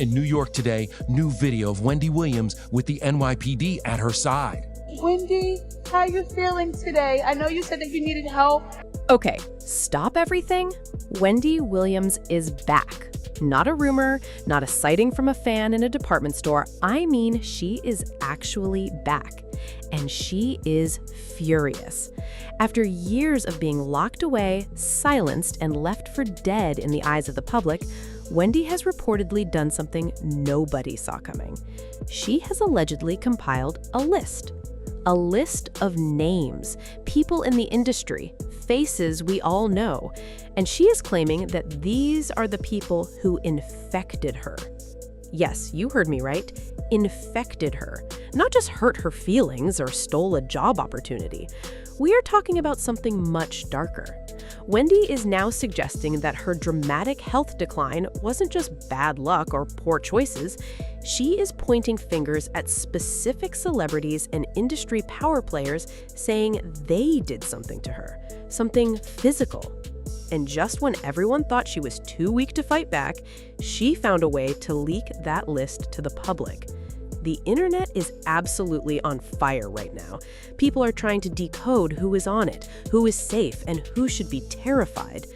In New York today, new video of Wendy Williams with the NYPD at her side. Wendy, how you feeling today? I know you said that you needed help. Okay, stop everything. Wendy Williams is back. Not a rumor, not a sighting from a fan in a department store. I mean, she is actually back. And she is furious. After years of being locked away, silenced, and left for dead in the eyes of the public, Wendy has reportedly done something nobody saw coming. She has allegedly compiled a list. A list of names, people in the industry, faces we all know. And she is claiming that these are the people who infected her. Yes, you heard me right. Infected her. Not just hurt her feelings or stole a job opportunity. We are talking about something much darker. Wendy is now suggesting that her dramatic health decline wasn't just bad luck or poor choices. She is pointing fingers at specific celebrities and industry power players, saying they did something to her, something physical. And just when everyone thought she was too weak to fight back, she found a way to leak that list to the public. The internet is absolutely on fire right now. People are trying to decode who is on it, who is safe, and who should be terrified.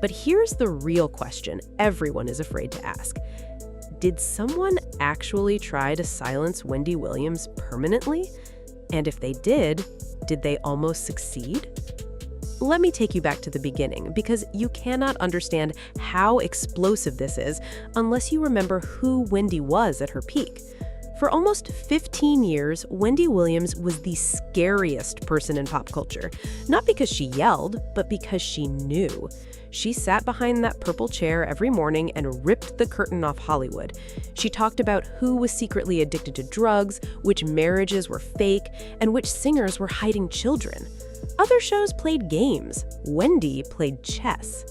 But here's the real question everyone is afraid to ask. Did someone actually try to silence Wendy Williams permanently? And if they did they almost succeed? Let me take you back to the beginning, because you cannot understand how explosive this is unless you remember who Wendy was at her peak. For almost 15 years, Wendy Williams was the scariest person in pop culture, not because she yelled, but because she knew. She sat behind that purple chair every morning and ripped the curtain off Hollywood. She talked about who was secretly addicted to drugs, which marriages were fake, and which singers were hiding children. Other shows played games. Wendy played chess.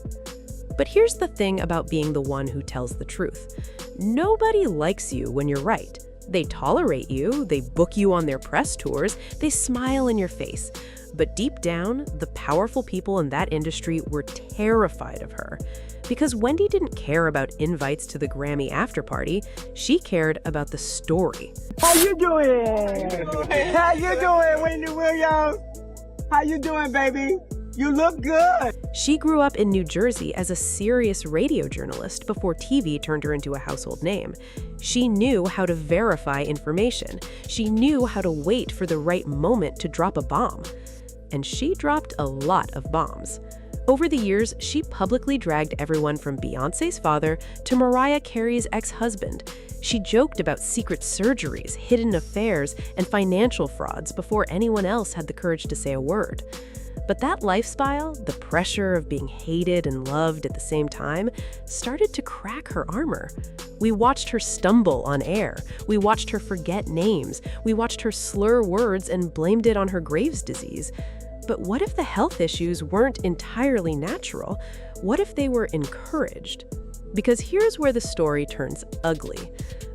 But here's the thing about being the one who tells the truth. Nobody likes you when you're right. They tolerate you, they book you on their press tours, they smile in your face. But deep down, the powerful people in that industry were terrified of her. Because Wendy didn't care about invites to the Grammy after party, she cared about the story. How you doing? How you doing, Wendy Williams? How you doing, baby? You look good. She grew up in New Jersey as a serious radio journalist before TV turned her into a household name. She knew how to verify information. She knew how to wait for the right moment to drop a bomb. And she dropped a lot of bombs. Over the years, she publicly dragged everyone from Beyoncé's father to Mariah Carey's ex-husband. She joked about secret surgeries, hidden affairs, and financial frauds before anyone else had the courage to say a word. But that lifestyle, the pressure of being hated and loved at the same time, started to crack her armor. We watched her stumble on air. We watched her forget names. We watched her slur words and blamed it on her Graves' disease. But what if the health issues weren't entirely natural? What if they were encouraged? Because here's where the story turns ugly.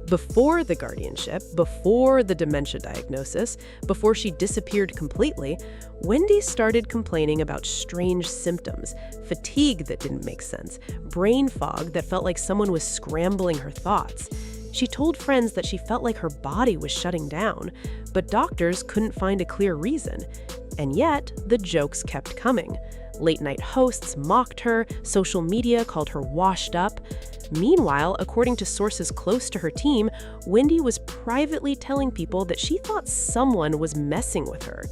Before the guardianship, before the dementia diagnosis, before she disappeared completely, Wendy started complaining about strange symptoms, fatigue that didn't make sense, brain fog that felt like someone was scrambling her thoughts. She told friends that she felt like her body was shutting down, but doctors couldn't find a clear reason. And yet, the jokes kept coming. Late-night hosts mocked her, social media called her washed up. Meanwhile, according to sources close to her team, Wendy was privately telling people that she thought someone was messing with her.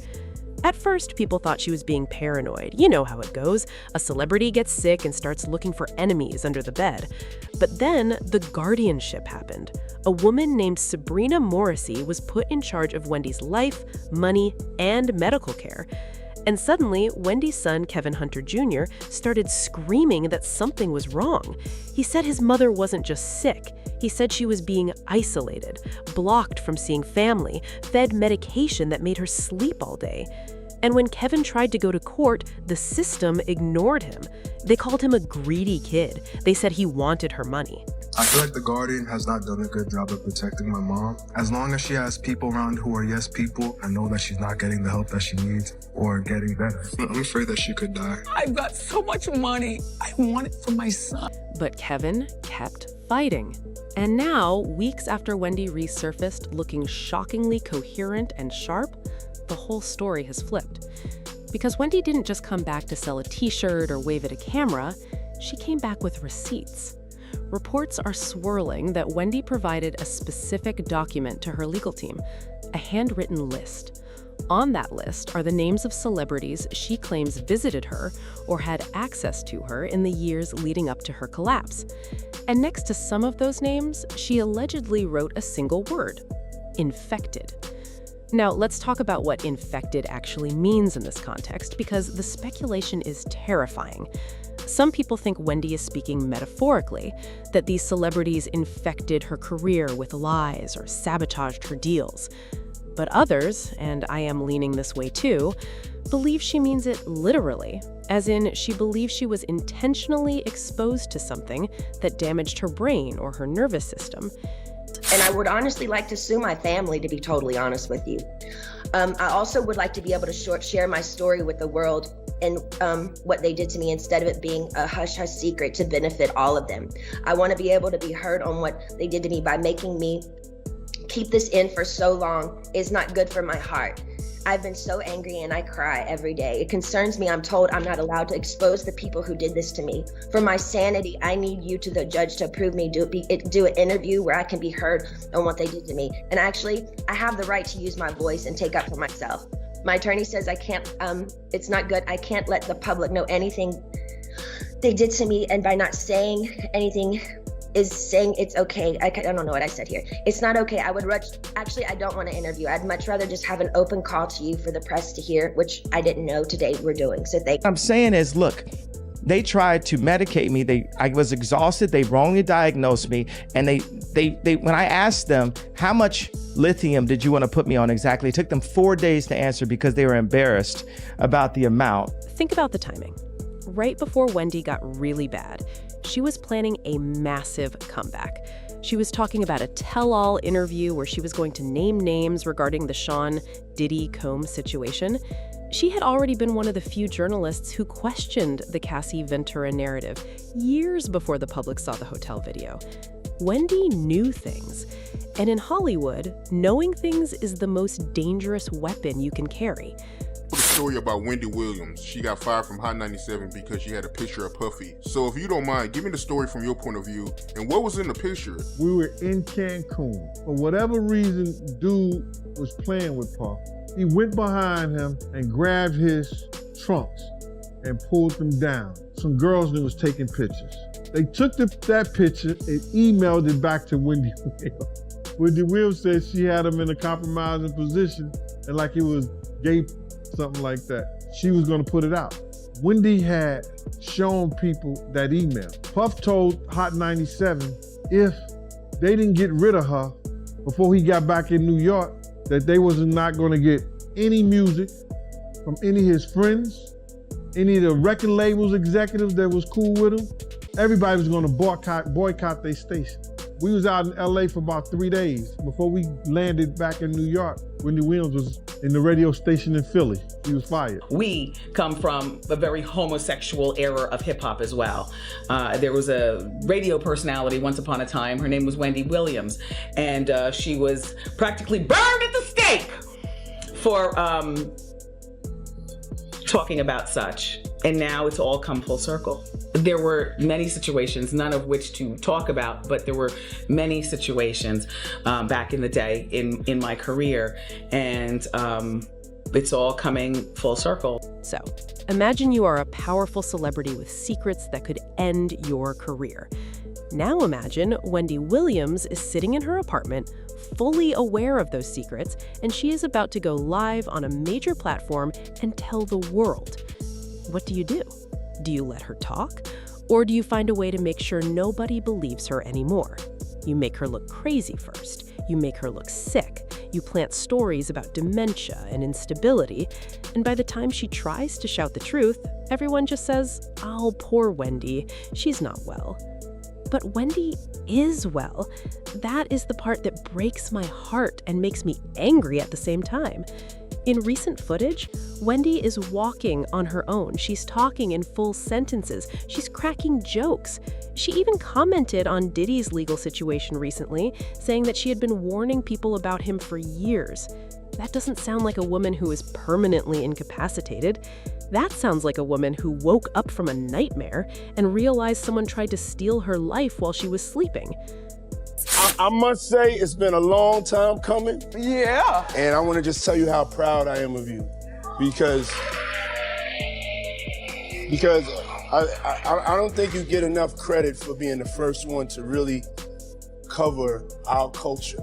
At first, people thought she was being paranoid. You know how it goes. A celebrity gets sick and starts looking for enemies under the bed. But then, the guardianship happened. A woman named Sabrina Morrissey was put in charge of Wendy's life, money, and medical care. And suddenly, Wendy's son, Kevin Hunter Jr., started screaming that something was wrong. He said his mother wasn't just sick. He said she was being isolated, blocked from seeing family, fed medication that made her sleep all day. And when Kevin tried to go to court, the system ignored him. They called him a greedy kid. They said he wanted her money. I feel like the Guardian has not done a good job of protecting my mom. As long as she has people around who are yes people, I know that she's not getting the help that she needs or getting better. I'm afraid that she could die. I've got so much money. I want it for my son. But Kevin kept fighting. And now, weeks after Wendy resurfaced looking shockingly coherent and sharp, the whole story has flipped. Because Wendy didn't just come back to sell a t-shirt or wave at a camera, she came back with receipts. Reports are swirling that Wendy provided a specific document to her legal team, a handwritten list. On that list are the names of celebrities she claims visited her or had access to her in the years leading up to her collapse. And next to some of those names, she allegedly wrote a single word: infected. Now, let's talk about what infected actually means in this context, because the speculation is terrifying. Some people think Wendy is speaking metaphorically, that these celebrities infected her career with lies or sabotaged her deals. But others, and I am leaning this way too, believe she means it literally, as in she believes she was intentionally exposed to something that damaged her brain or her nervous system. And I would honestly like to sue my family, to be totally honest with you. I also would like to be able to share my story with the world and what they did to me, instead of it being a hush-hush secret to benefit all of them. I want to be able to be heard on what they did to me. By making me keep this in for so long is not good for my heart. I've been so angry and I cry every day. It concerns me. I'm told I'm not allowed to expose the people who did this to me. For my sanity, I need you, to the judge, to approve me, do an interview where I can be heard on what they did to me. And actually, I have the right to use my voice and take up for myself. My attorney says I can't, it's not good. I can't let the public know anything they did to me. And by not saying anything is saying it's okay. I don't know what I said here. It's not okay. I don't want to interview. I'd much rather just have an open call to you for the press to hear, which I didn't know today we're doing. So I'm saying is, look, they tried to medicate me. I was exhausted. They wrongly diagnosed me. And they when I asked them, how much lithium did you want to put me on exactly? It took them 4 days to answer because they were embarrassed about the amount. Think about the timing. Right before Wendy got really bad, she was planning a massive comeback. She was talking about a tell-all interview where she was going to name names regarding the Sean Diddy Combs situation. She had already been one of the few journalists who questioned the Cassie Ventura narrative years before the public saw the hotel video. Wendy knew things. And in Hollywood, knowing things is the most dangerous weapon you can carry. The story about Wendy Williams. She got fired from Hot 97 because she had a picture of Puffy. So if you don't mind, give me the story from your point of view and what was in the picture. We were in Cancun. For whatever reason, dude was playing with Puff. He went behind him and grabbed his trunks and pulled them down. Some girls that was taking pictures. They took that picture and emailed it back to Wendy Williams. Wendy Williams said she had him in a compromising position and like it was gay, something like that. She was gonna put it out. Wendy had shown people that email. Puff told Hot 97 if they didn't get rid of her before he got back in New York, that they was not gonna get any music from any of his friends, any of the record labels executives that was cool with him. Everybody was gonna boycott their station. We was out in LA for about 3 days before we landed back in New York. Wendy Williams was in the radio station in Philly. She was fired. We come from a very homosexual era of hip hop as well. There was a radio personality once upon a time. Her name was Wendy Williams. And she was practically burned at the stake for talking about such. And now it's all come full circle. There were many situations, none of which to talk about, but there were many situations back in the day in my career, and it's all coming full circle. So, imagine you are a powerful celebrity with secrets that could end your career. Now imagine Wendy Williams is sitting in her apartment, fully aware of those secrets, and she is about to go live on a major platform and tell the world. What do you do? Do you let her talk? Or do you find a way to make sure nobody believes her anymore? You make her look crazy first. You make her look sick. You plant stories about dementia and instability. And by the time she tries to shout the truth, everyone just says, "Oh, poor Wendy. She's not well." But Wendy is well. That is the part that breaks my heart and makes me angry at the same time. In recent footage, Wendy is walking on her own. She's talking in full sentences. She's cracking jokes. She even commented on Diddy's legal situation recently, saying that she had been warning people about him for years. That doesn't sound like a woman who is permanently incapacitated. That sounds like a woman who woke up from a nightmare and realized someone tried to steal her life while she was sleeping. I must say it's been a long time coming. Yeah. And I want to just tell you how proud I am of you. Because I don't think you get enough credit for being the first one to really cover our culture.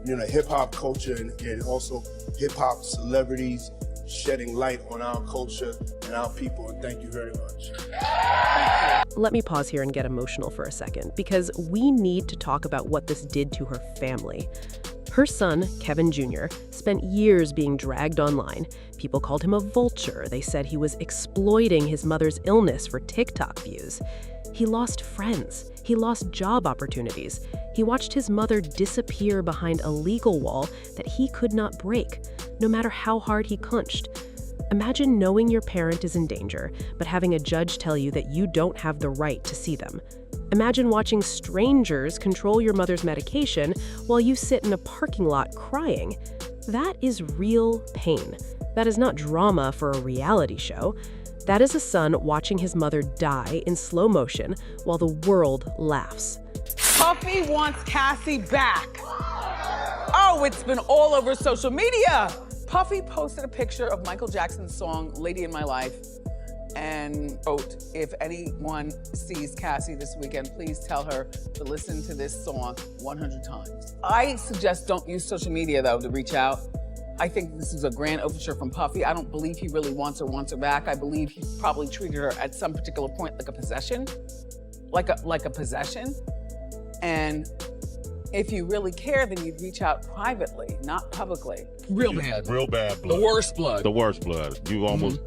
You know, hip hop culture and also hip hop celebrities shedding light on our culture and our people. And thank you very much. Let me pause here and get emotional for a second, because we need to talk about what this did to her family. Her son, Kevin Jr., spent years being dragged online. People called him a vulture. They said he was exploiting his mother's illness for TikTok views. He lost friends. He lost job opportunities. He watched his mother disappear behind a legal wall that he could not break, no matter how hard he clenched. Imagine knowing your parent is in danger, but having a judge tell you that you don't have the right to see them. Imagine watching strangers control your mother's medication while you sit in a parking lot crying. That is real pain. That is not drama for a reality show. That is a son watching his mother die in slow motion while the world laughs. Puffy wants Cassie back. Oh, it's been all over social media. Puffy posted a picture of Michael Jackson's song, Lady in My Life, and wrote, if anyone sees Cassie this weekend, please tell her to listen to this song 100 times. I suggest don't use social media, though, to reach out. I think this is a grand overture from Puffy. I don't believe he really wants her back. I believe he probably treated her at some particular point like a possession, like a possession. And if you really care, then you'd reach out privately, not publicly. Real bad blood. The worst blood. The worst blood. You almost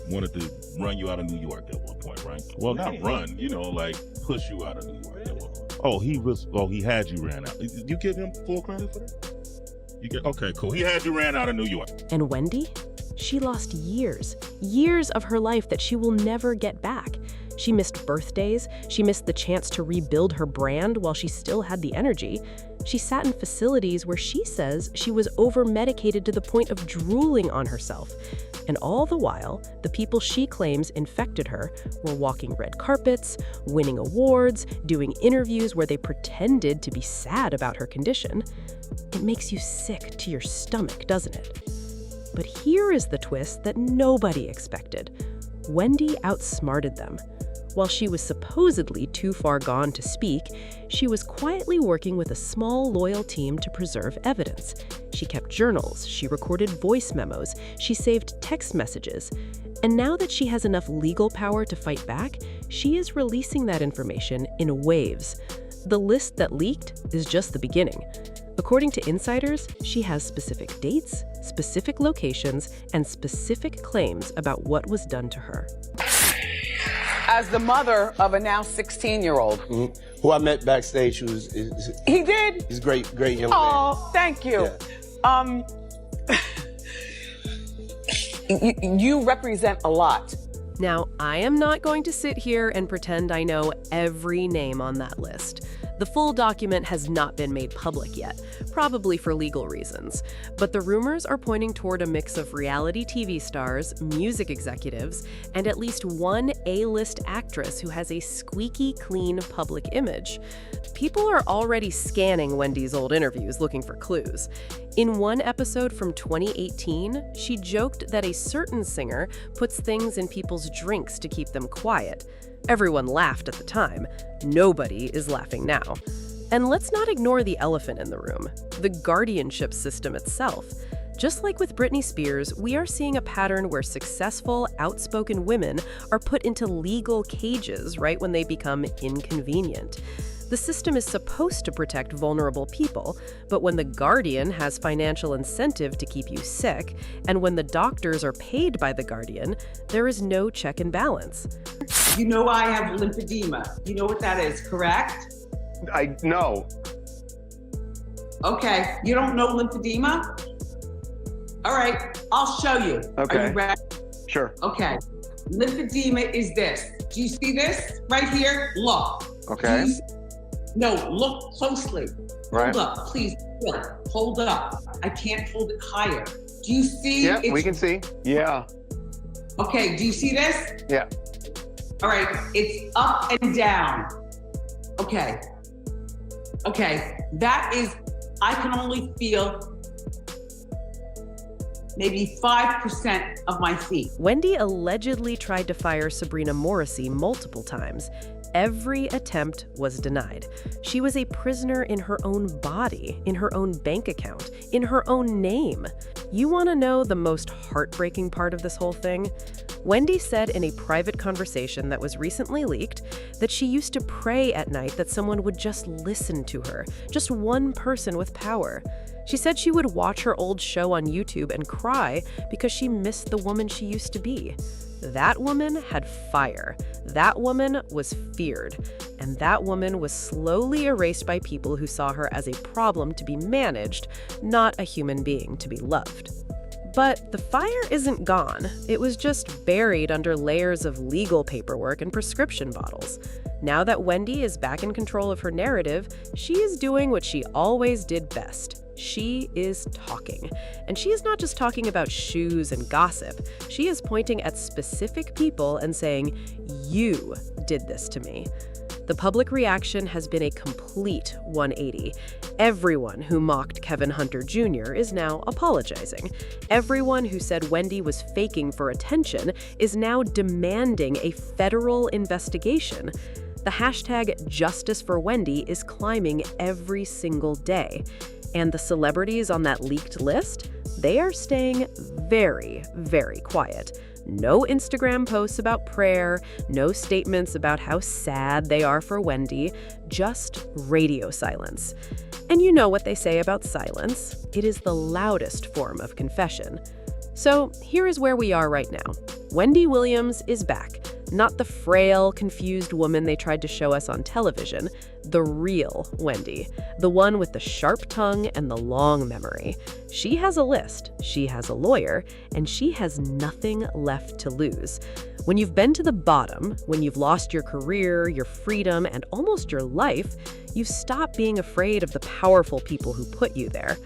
wanted to run you out of New York at one point, right? Well, not run, like push you out of New York at one point. He had you ran out. You give him full credit for that? Okay, cool. He had you ran out of New York. And Wendy? She lost years of her life that she will never get back. She missed birthdays. She missed the chance to rebuild her brand while she still had the energy. She sat in facilities where she says she was over-medicated to the point of drooling on herself. And all the while, the people she claims infected her were walking red carpets, winning awards, doing interviews where they pretended to be sad about her condition. It makes you sick to your stomach, doesn't it? But here is the twist that nobody expected. Wendy outsmarted them. While she was supposedly too far gone to speak, she was quietly working with a small, loyal team to preserve evidence. She kept journals, she recorded voice memos, she saved text messages. And now that she has enough legal power to fight back, she is releasing that information in waves. The list that leaked is just the beginning. According to insiders, she has specific dates, specific locations, and specific claims about what was done to her. As the mother of a now 16-year-old. Who I met backstage, He did? He's a great young man. Oh, thank you. Yeah. You represent a lot. Now, I am not going to sit here and pretend I know every name on that list. The full document has not been made public yet, probably for legal reasons. But the rumors are pointing toward a mix of reality TV stars, music executives, and at least one A-list actress who has a squeaky clean public image. People are already scanning Wendy's old interviews looking for clues. In one episode from 2018, she joked that a certain singer puts things in people's drinks to keep them quiet. Everyone laughed at the time. Nobody is laughing now. And let's not ignore the elephant in the room, the guardianship system itself. Just like with Britney Spears, we are seeing a pattern where successful, outspoken women are put into legal cages right when they become inconvenient. The system is supposed to protect vulnerable people, but when the guardian has financial incentive to keep you sick, and when the doctors are paid by the guardian, there is no check and balance. You know I have lymphedema. You know what that is, correct? I know. Okay, you don't know lymphedema? All right, I'll show you. Okay. Are you ready? Sure. Okay. Lymphedema is this. Do you see this right here? Look. Okay. No, look closely. Right. Hold up, please. Look, hold up. I can't hold it higher. Do you see? Yeah, we can see. Yeah. Okay, do you see this? Yeah. All right, it's up and down. Okay. Okay, that is, I can only feel maybe 5% of my feet. Wendy allegedly tried to fire Sabrina Morrissey multiple times. Every attempt was denied. She was a prisoner in her own body, in her own bank account, in her own name. You want to know the most heartbreaking part of this whole thing? Wendy said in a private conversation that was recently leaked that she used to pray at night that someone would just listen to her, just one person with power. She said she would watch her old show on YouTube and cry because she missed the woman she used to be. That woman had fire. That woman was feared. And that woman was slowly erased by people who saw her as a problem to be managed, not a human being to be loved. But the fire isn't gone. It was just buried under layers of legal paperwork and prescription bottles. Now that Wendy is back in control of her narrative, she is doing what she always did best. She is talking. And she is not just talking about shoes and gossip. She is pointing at specific people and saying, "You did this to me." The public reaction has been a complete 180. Everyone who mocked Kevin Hunter Jr. is now apologizing. Everyone who said Wendy was faking for attention is now demanding a federal investigation. The hashtag Justice for Wendy is climbing every single day. And the celebrities on that leaked list, they are staying very, very quiet. No Instagram posts about prayer, no statements about how sad they are for Wendy, just radio silence. And you know what they say about silence. It is the loudest form of confession. So here is where we are right now. Wendy Williams is back. Not the frail, confused woman they tried to show us on television, the real Wendy, the one with the sharp tongue and the long memory. She has a list, she has a lawyer, and she has nothing left to lose. When you've been to the bottom, when you've lost your career, your freedom, and almost your life, you stop being afraid of the powerful people who put you there.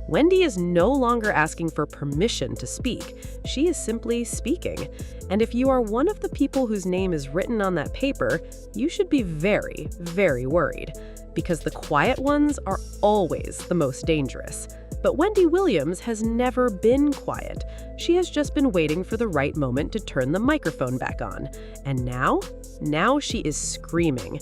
Wendy is no longer asking for permission to speak. She is simply speaking. And if you are one of the people whose name is written on that paper, you should be very, very worried. Because the quiet ones are always the most dangerous. But Wendy Williams has never been quiet. She has just been waiting for the right moment to turn the microphone back on. And now she is screaming.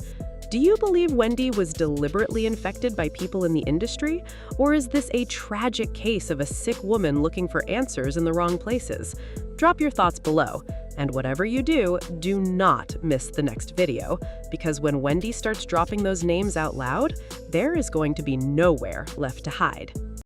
Do you believe Wendy was deliberately infected by people in the industry? Or is this a tragic case of a sick woman looking for answers in the wrong places? Drop your thoughts below. And whatever you do not miss the next video, because when Wendy starts dropping those names out loud, there is going to be nowhere left to hide.